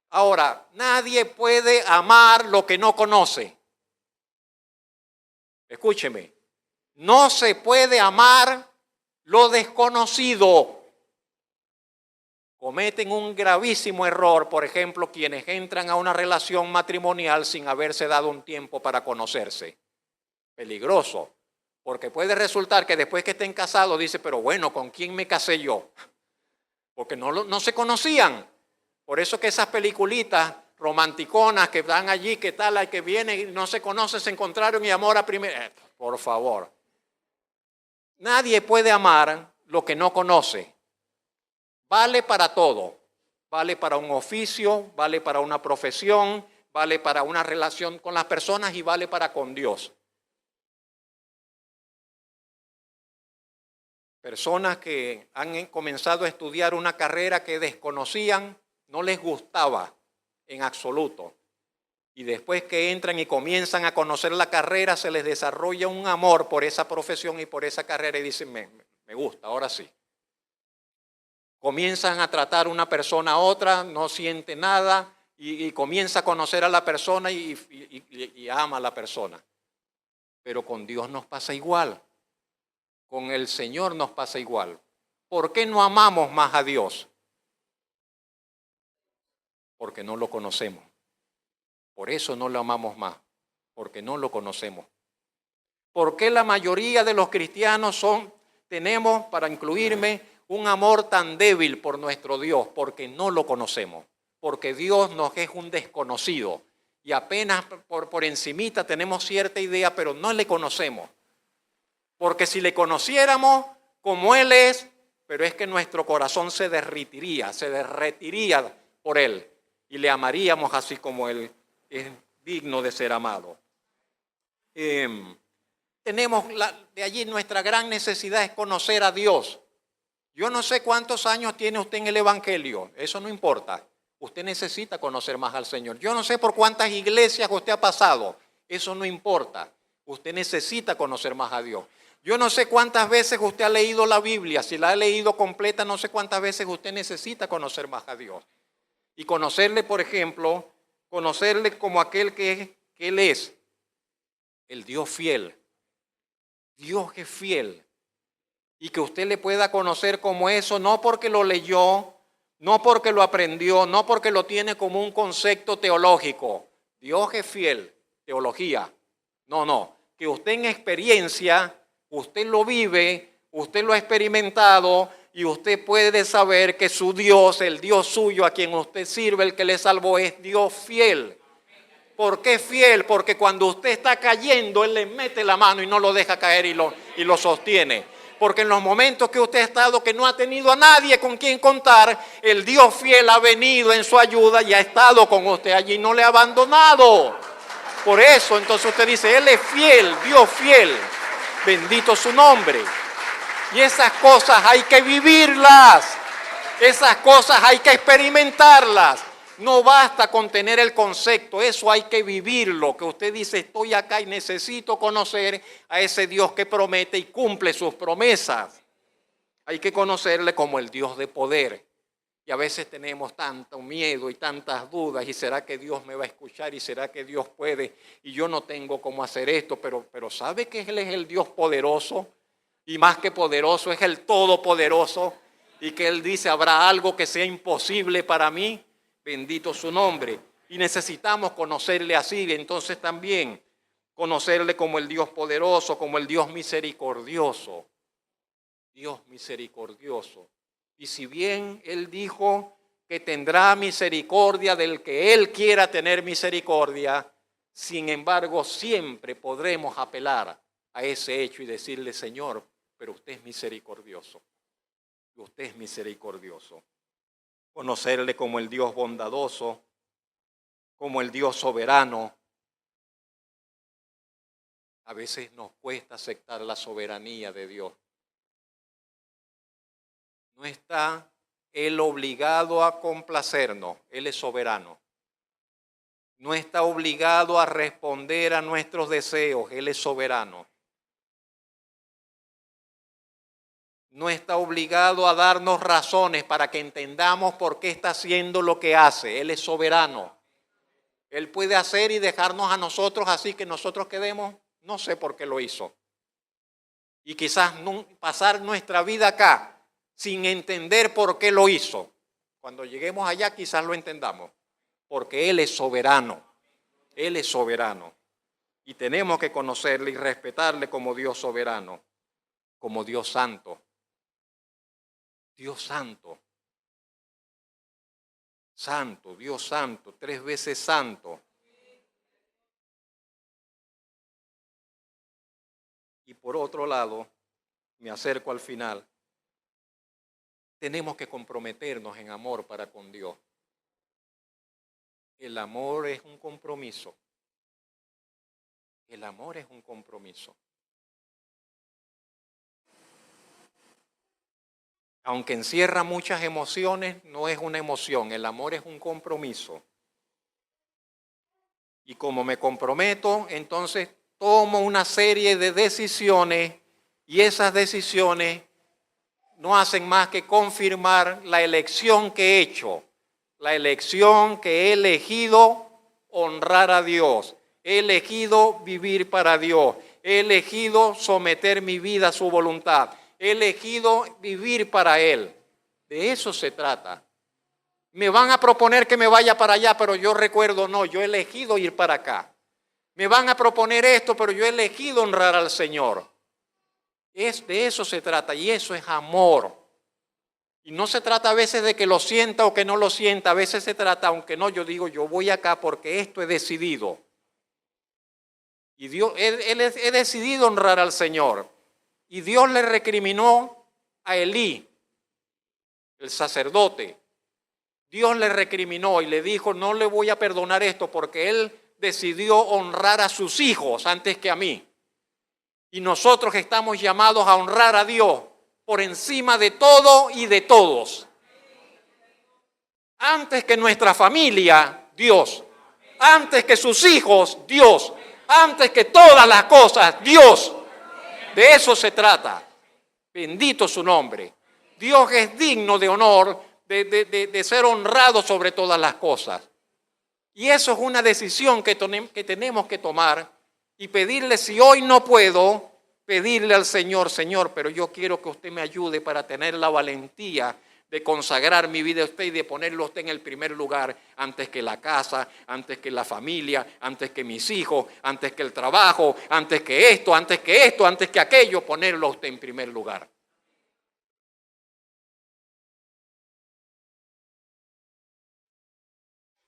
Ahora, nadie puede amar lo que no conoce. Escúcheme, no se puede amar lo desconocido. Cometen un gravísimo error, por ejemplo, quienes entran a una relación matrimonial sin haberse dado un tiempo para conocerse. Peligroso, porque puede resultar que después que estén casados dice, pero bueno, ¿con quién me casé yo? Porque no se conocían. Por eso que esas peliculitas romanticonas que van allí, que tal, hay que vienen y no se conocen, se encontraron y amor a primera. Por favor. Nadie puede amar lo que no conoce. Vale para todo. Vale para un oficio, vale para una profesión, vale para una relación con las personas y vale para con Dios. Personas que han comenzado a estudiar una carrera que desconocían, no les gustaba en absoluto. Y después que entran y comienzan a conocer la carrera, se les desarrolla un amor por esa profesión y por esa carrera y dicen, me gusta, ahora sí. Comienzan a tratar una persona a otra, no siente nada y comienza a conocer a la persona y ama a la persona. Pero con Dios nos pasa igual. Con el Señor nos pasa igual. ¿Por qué no amamos más a Dios? Porque no lo conocemos. Por eso no lo amamos más, porque no lo conocemos. ¿Por qué la mayoría de los cristianos tenemos, para incluirme, un amor tan débil por nuestro Dios? Porque no lo conocemos, porque Dios nos es un desconocido y apenas por encimita tenemos cierta idea, pero no le conocemos. Porque si le conociéramos como Él es, pero es que nuestro corazón se derretiría por Él y le amaríamos así como Él es digno de ser amado. Tenemos de allí nuestra gran necesidad es conocer a Dios. Yo no sé cuántos años tiene usted en el Evangelio, eso no importa. Usted necesita conocer más al Señor. Yo no sé por cuántas iglesias usted ha pasado, eso no importa. Usted necesita conocer más a Dios. Yo no sé cuántas veces usted ha leído la Biblia, si la ha leído completa, no sé cuántas veces usted necesita conocer más a Dios. Y conocerle, por ejemplo, conocerle como aquel que Él es, el Dios fiel. Dios es fiel. Y que usted le pueda conocer como eso, no porque lo leyó, no porque lo aprendió, no porque lo tiene como un concepto teológico. Dios es fiel, teología. No, que usted en experiencia, usted lo vive, usted lo ha experimentado y usted puede saber que su Dios, el Dios suyo a quien usted sirve, el que le salvó, es Dios fiel. ¿Por qué fiel? Porque cuando usted está cayendo, Él le mete la mano y no lo deja caer y lo sostiene. Porque en los momentos que usted ha estado, que no ha tenido a nadie con quien contar, el Dios fiel ha venido en su ayuda y ha estado con usted allí, no le ha abandonado. Por eso, entonces usted dice, Él es fiel, Dios fiel, bendito su nombre. Y esas cosas hay que vivirlas, esas cosas hay que experimentarlas. No basta con tener el concepto, eso hay que vivirlo, que usted dice, estoy acá y necesito conocer a ese Dios que promete y cumple sus promesas. Hay que conocerle como el Dios de poder. Y a veces tenemos tanto miedo y tantas dudas, y será que Dios me va a escuchar, y será que Dios puede, y yo no tengo cómo hacer esto, pero ¿sabe que Él es el Dios poderoso? Y más que poderoso, es el todopoderoso, y que Él dice, ¿habrá algo que sea imposible para mí? Bendito su nombre. Y necesitamos conocerle así, y entonces también conocerle como el Dios poderoso, como el Dios misericordioso. Dios misericordioso. Y si bien Él dijo que tendrá misericordia del que Él quiera tener misericordia, sin embargo siempre podremos apelar a ese hecho y decirle, Señor, pero usted es misericordioso. Usted es misericordioso. Conocerle como el Dios bondadoso, como el Dios soberano. A veces nos cuesta aceptar la soberanía de Dios. No está Él obligado a complacernos, Él es soberano. No está obligado a responder a nuestros deseos, Él es soberano. No está obligado a darnos razones para que entendamos por qué está haciendo lo que hace, Él es soberano. Él puede hacer y dejarnos a nosotros así que nosotros quedemos, no sé por qué lo hizo. Y quizás pasar nuestra vida acá sin entender por qué lo hizo. Cuando lleguemos allá quizás lo entendamos, porque Él es soberano. Él es soberano. Y tenemos que conocerle y respetarle como Dios soberano, como Dios santo. Dios santo. Santo, Dios santo, 3 veces santo. Y por otro lado, me acerco al final, tenemos que comprometernos en amor para con Dios. El amor es un compromiso. El amor es un compromiso. Aunque encierra muchas emociones, no es una emoción. El amor es un compromiso. Y como me comprometo, entonces tomo una serie de decisiones y esas decisiones no hacen más que confirmar la elección que he hecho. La elección que he elegido honrar a Dios. He elegido vivir para Dios. He elegido someter mi vida a su voluntad. He elegido vivir para Él. De eso se trata. Me van a proponer que me vaya para allá, pero yo recuerdo, no, yo he elegido ir para acá. Me van a proponer esto, pero yo he elegido honrar al Señor. De eso se trata y eso es amor. Y no se trata a veces de que lo sienta o que no lo sienta, a veces se trata, aunque no, yo digo, yo voy acá porque esto he decidido. Y Dios, he decidido honrar al Señor. Y Dios le recriminó a Elí, el sacerdote. Dios le recriminó y le dijo, no le voy a perdonar esto porque él decidió honrar a sus hijos antes que a mí. Y nosotros estamos llamados a honrar a Dios por encima de todo y de todos. Antes que nuestra familia, Dios. Antes que sus hijos, Dios. Antes que todas las cosas, Dios. De eso se trata. Bendito su nombre. Dios es digno de honor, de ser honrado sobre todas las cosas. Y eso es una decisión que tenemos que tomar y pedirle, si hoy no puedo, pedirle al Señor, Señor, pero yo quiero que usted me ayude para tener la valentía de consagrar mi vida a usted y de ponerlo a usted en el primer lugar, antes que la casa, antes que la familia, antes que mis hijos, antes que el trabajo, antes que esto, antes que aquello, ponerlo a usted en primer lugar.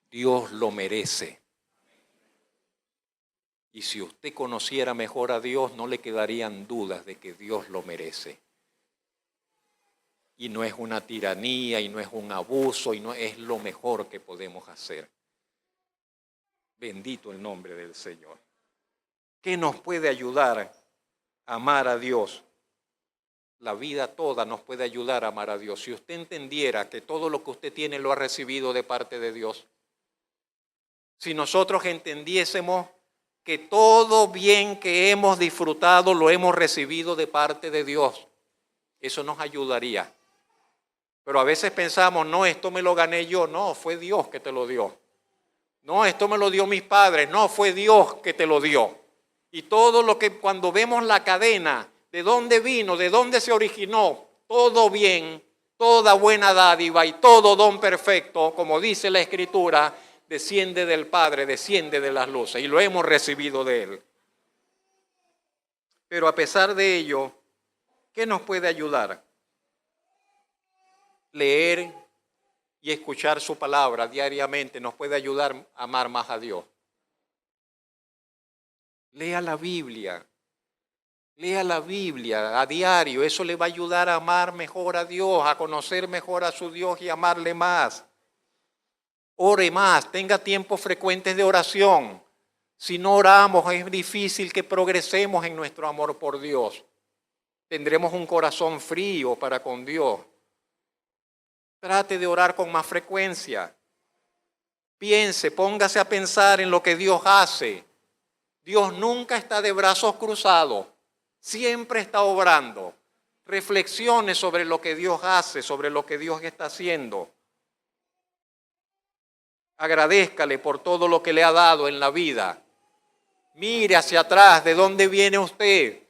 Dios lo merece. Y si usted conociera mejor a Dios, no le quedarían dudas de que Dios lo merece. Y no es una tiranía y no es un abuso y no es lo mejor que podemos hacer. Bendito el nombre del Señor. ¿Qué nos puede ayudar a amar a Dios? La vida toda nos puede ayudar a amar a Dios. Si usted entendiera que todo lo que usted tiene lo ha recibido de parte de Dios. Si nosotros entendiésemos que todo bien que hemos disfrutado lo hemos recibido de parte de Dios, eso nos ayudaría. Pero a veces pensamos, no, esto me lo gané yo. No, fue Dios que te lo dio. No, esto me lo dio mis padres. No, fue Dios que te lo dio. Y todo lo que cuando vemos la cadena, de dónde vino, de dónde se originó, todo bien, toda buena dádiva y todo don perfecto, como dice la Escritura, desciende del Padre, desciende de las luces y lo hemos recibido de Él. Pero a pesar de ello, ¿qué nos puede ayudar? Leer y escuchar su palabra diariamente nos puede ayudar a amar más a Dios. Lea la Biblia a diario, eso le va a ayudar a amar mejor a Dios, a conocer mejor a su Dios y amarle más. Ore más, tenga tiempos frecuentes de oración. Si no oramos es difícil que progresemos en nuestro amor por Dios. Tendremos un corazón frío para con Dios. Trate de orar con más frecuencia. Piense, póngase a pensar en lo que Dios hace. Dios nunca está de brazos cruzados, siempre está obrando. Reflexione sobre lo que Dios hace, sobre lo que Dios está haciendo. Agradézcale por todo lo que le ha dado en la vida. Mire hacia atrás, ¿de dónde viene usted?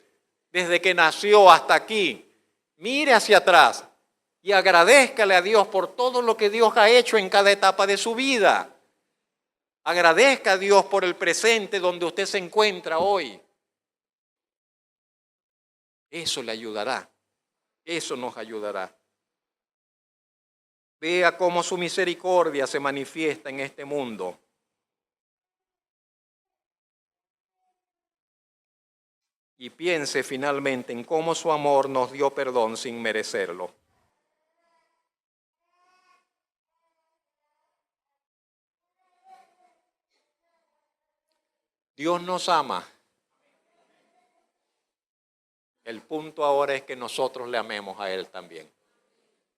Desde que nació hasta aquí. Mire hacia atrás y agradézcale a Dios por todo lo que Dios ha hecho en cada etapa de su vida. Agradezca a Dios por el presente donde usted se encuentra hoy. Eso le ayudará. Eso nos ayudará. Vea cómo su misericordia se manifiesta en este mundo. Y piense finalmente en cómo su amor nos dio perdón sin merecerlo. Dios nos ama. El punto ahora es que nosotros le amemos a Él también.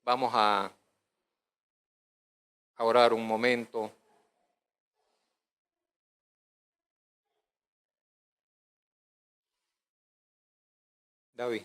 Vamos a orar un momento. David.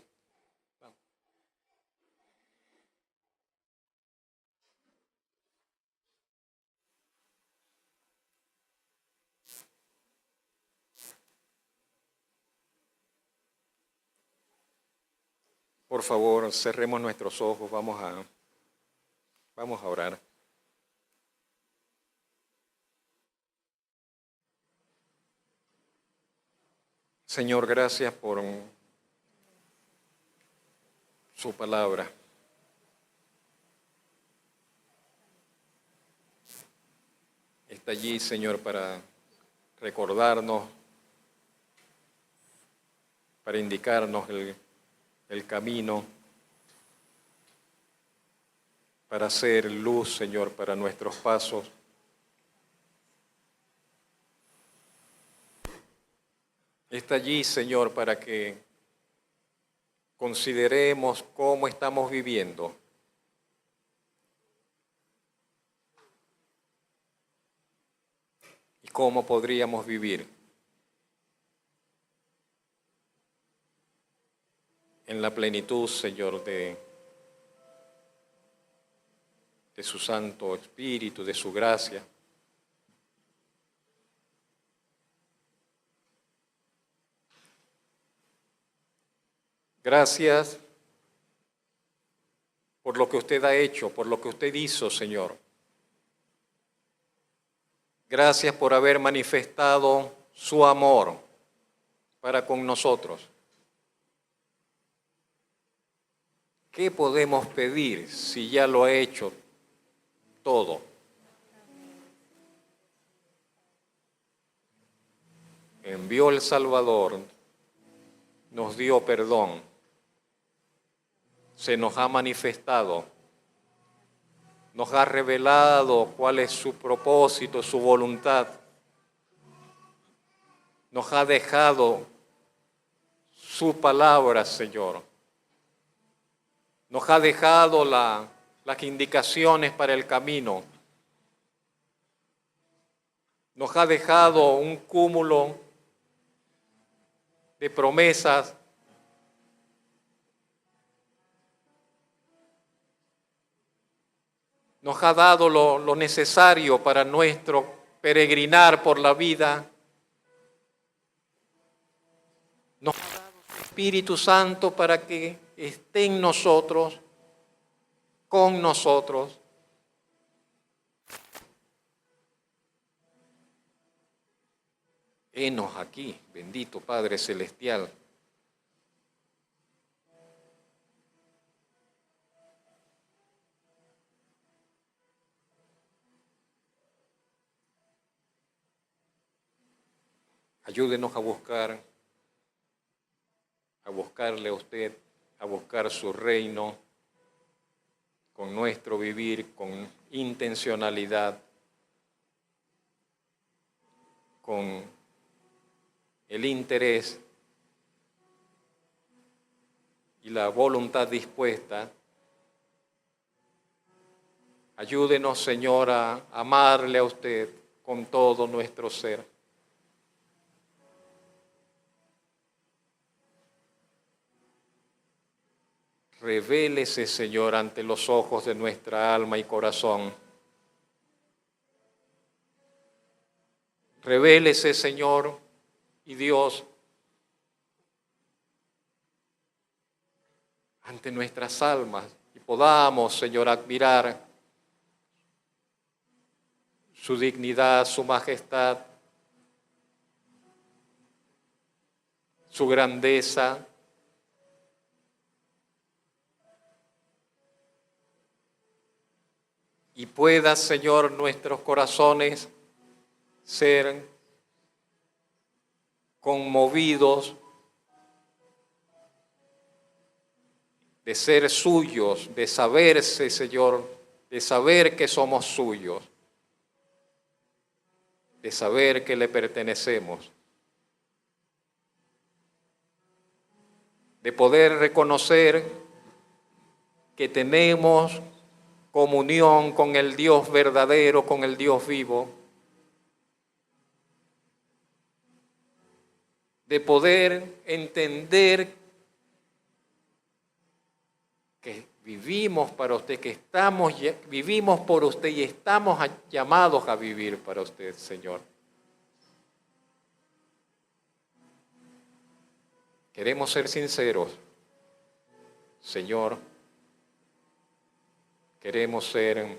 Por favor, cerremos nuestros ojos, vamos a orar. Señor, gracias por su palabra. Está allí, Señor, para recordarnos, para indicarnos el camino, para ser luz, Señor, para nuestros pasos. Está allí, Señor, para que consideremos cómo estamos viviendo. Y cómo podríamos vivir en la plenitud, Señor, de su Santo Espíritu, de su gracia. Gracias por lo que usted ha hecho, por lo que usted hizo, Señor. Gracias por haber manifestado su amor para con nosotros. ¿Qué podemos pedir si ya lo ha hecho todo? Envió el Salvador, nos dio perdón. se nos ha manifestado, nos ha revelado cuál es su propósito, su voluntad. Nos ha dejado su palabra, Señor. Nos ha dejado las indicaciones para el camino. Nos ha dejado un cúmulo de promesas nos ha dado lo necesario para nuestro peregrinar por la vida. Nos ha dado su Espíritu Santo para que esté en nosotros, con nosotros. Henos aquí, bendito Padre Celestial. Ayúdenos a buscarle a usted, a buscar su reino con nuestro vivir, con intencionalidad, con el interés y la voluntad dispuesta. Ayúdenos, Señor, a amarle a usted con todo nuestro ser. Revélese, Señor, ante los ojos de nuestra alma y corazón. Revélese, Señor y Dios, ante nuestras almas y podamos, Señor, admirar su dignidad, su majestad, su grandeza. Y pueda, Señor, nuestros corazones ser conmovidos de ser suyos, de saberse, Señor, de saber que somos suyos, de saber que le pertenecemos, de poder reconocer que tenemos comunión con el Dios verdadero, con el Dios vivo, de poder entender que vivimos para usted, que vivimos por usted y estamos llamados a vivir para usted, Señor. Queremos ser sinceros, Señor. Queremos ser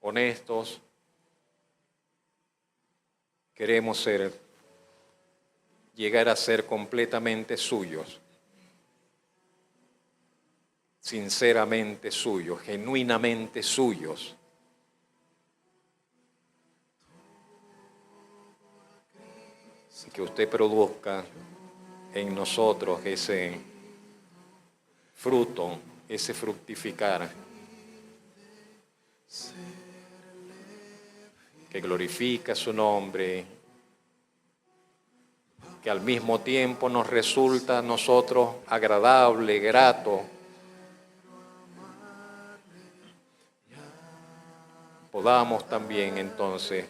honestos. Queremos llegar a ser completamente suyos. Sinceramente suyos, genuinamente suyos. Y que usted produzca en nosotros ese fruto, ese fructificar, que glorifica su nombre, que al mismo tiempo nos resulta a nosotros agradable, grato. Podamos también entonces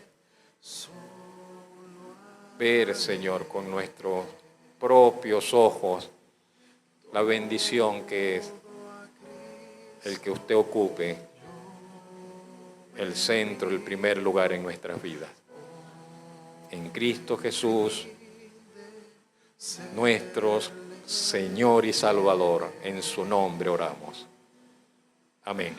ver, Señor, con nuestros propios ojos la bendición que es el que usted ocupe el centro, el primer lugar en nuestras vidas. En Cristo Jesús, nuestro Señor y Salvador, en su nombre oramos. Amén.